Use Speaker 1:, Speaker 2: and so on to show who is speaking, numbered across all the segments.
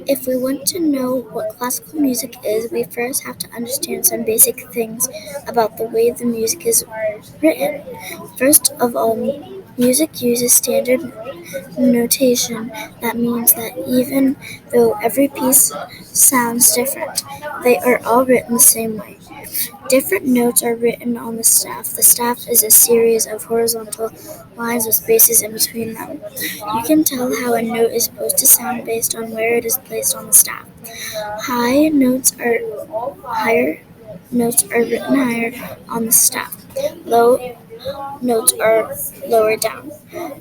Speaker 1: If we want to know what classical music is, we first have to understand some basic things about the way the music is written. First of all, music uses standard notation. That means that even though every piece sounds different, they are all written the same way. Different notes are written on the staff. The staff is a series of horizontal lines with spaces in between them. You can tell how a note is supposed to sound based on where it is placed on the staff. Higher notes are written higher on the staff. Low notes are lower down.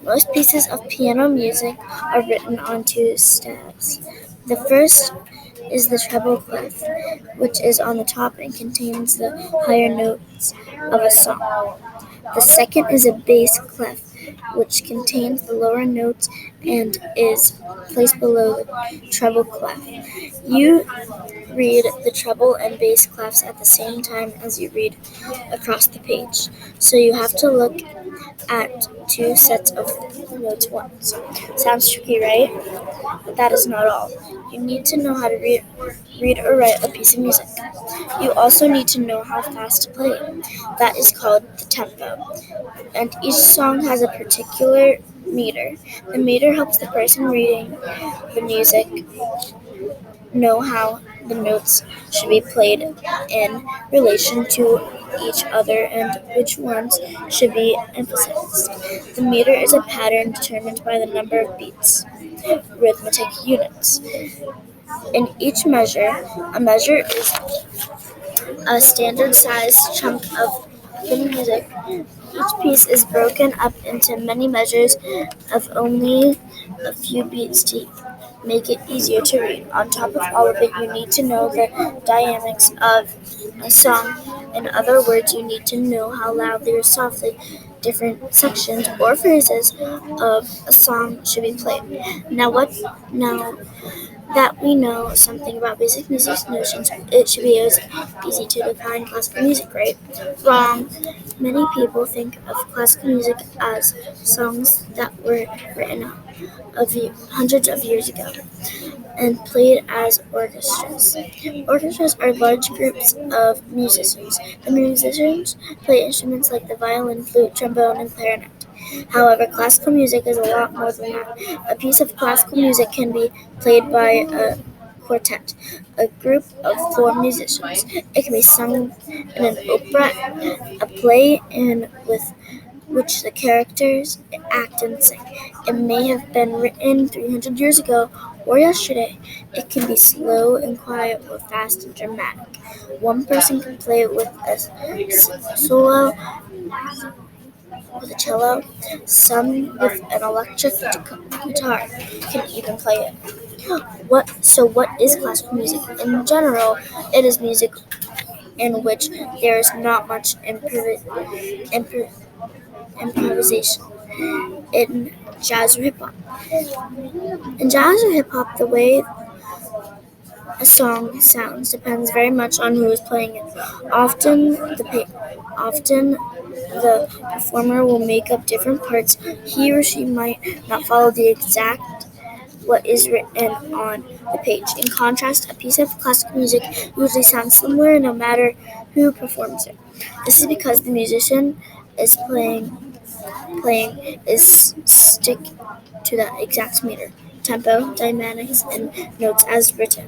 Speaker 1: Most pieces of piano music are written on two staves. The first is the treble clef, which is on the top and contains the higher notes of a song. The second is a bass clef, which contains the lower notes and is placed below the treble clef. You read the treble and bass clefs at the same time as you read across the page, so you have to look at two sets of notes once. Sounds tricky, right? But that is not all. You need to know how to read or write a piece of music. You also need to know how fast to play it. That is called the tempo. And each song has a particular meter. The meter helps the person reading the music know how the notes should be played in relation to each other and which ones should be emphasized. The meter is a pattern determined by the number of beats, rhythmic units. In each measure, a measure is a standard sized chunk of the music. Each piece is broken up into many measures of only a few beats to make it easier to read. On top of all of it, you need to know the dynamics of a song. In other words, you need to know how loudly or softly different sections or phrases of a song should be played. Now that we know something about basic music notions, it should be easy to define classical music, right? Wrong. Many people think of classical music as songs that were written hundreds of years ago and played as orchestras. Orchestras are large groups of musicians. The musicians play instruments like the violin, flute, trombone, and clarinet. However, classical music is a lot more than that. A piece of classical music can be played by a quartet, a group of four musicians. It can be sung in an opera, a play in with which the characters act and sing. It may have been written 300 years ago or yesterday. It can be slow and quiet or fast and dramatic. One person can play it with a solo with a cello. Some with an electric guitar can even play it. What is classical music? In general, it is music in which there is not much improvisation. In jazz or hip hop. In jazz or hip hop, the way a song sounds depends very much on who is playing it. Often the performer will make up different parts. He or she might not follow the exact what is written on the page. In contrast, a piece of classical music usually sounds similar no matter who performs it. This is because the musician is playing is stick to that exact meter, tempo, dynamics, and notes as written.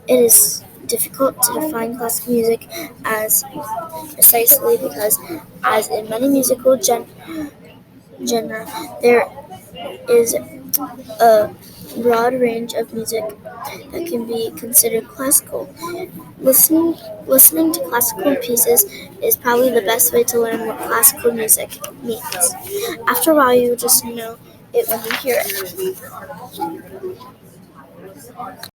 Speaker 1: It is difficult to define classical music as precisely because, as in many musical genre, there is a broad range of music that can be considered classical. Listening, listening to classical pieces is probably the best way to learn what classical music means. After a while, you will just know it when you hear it.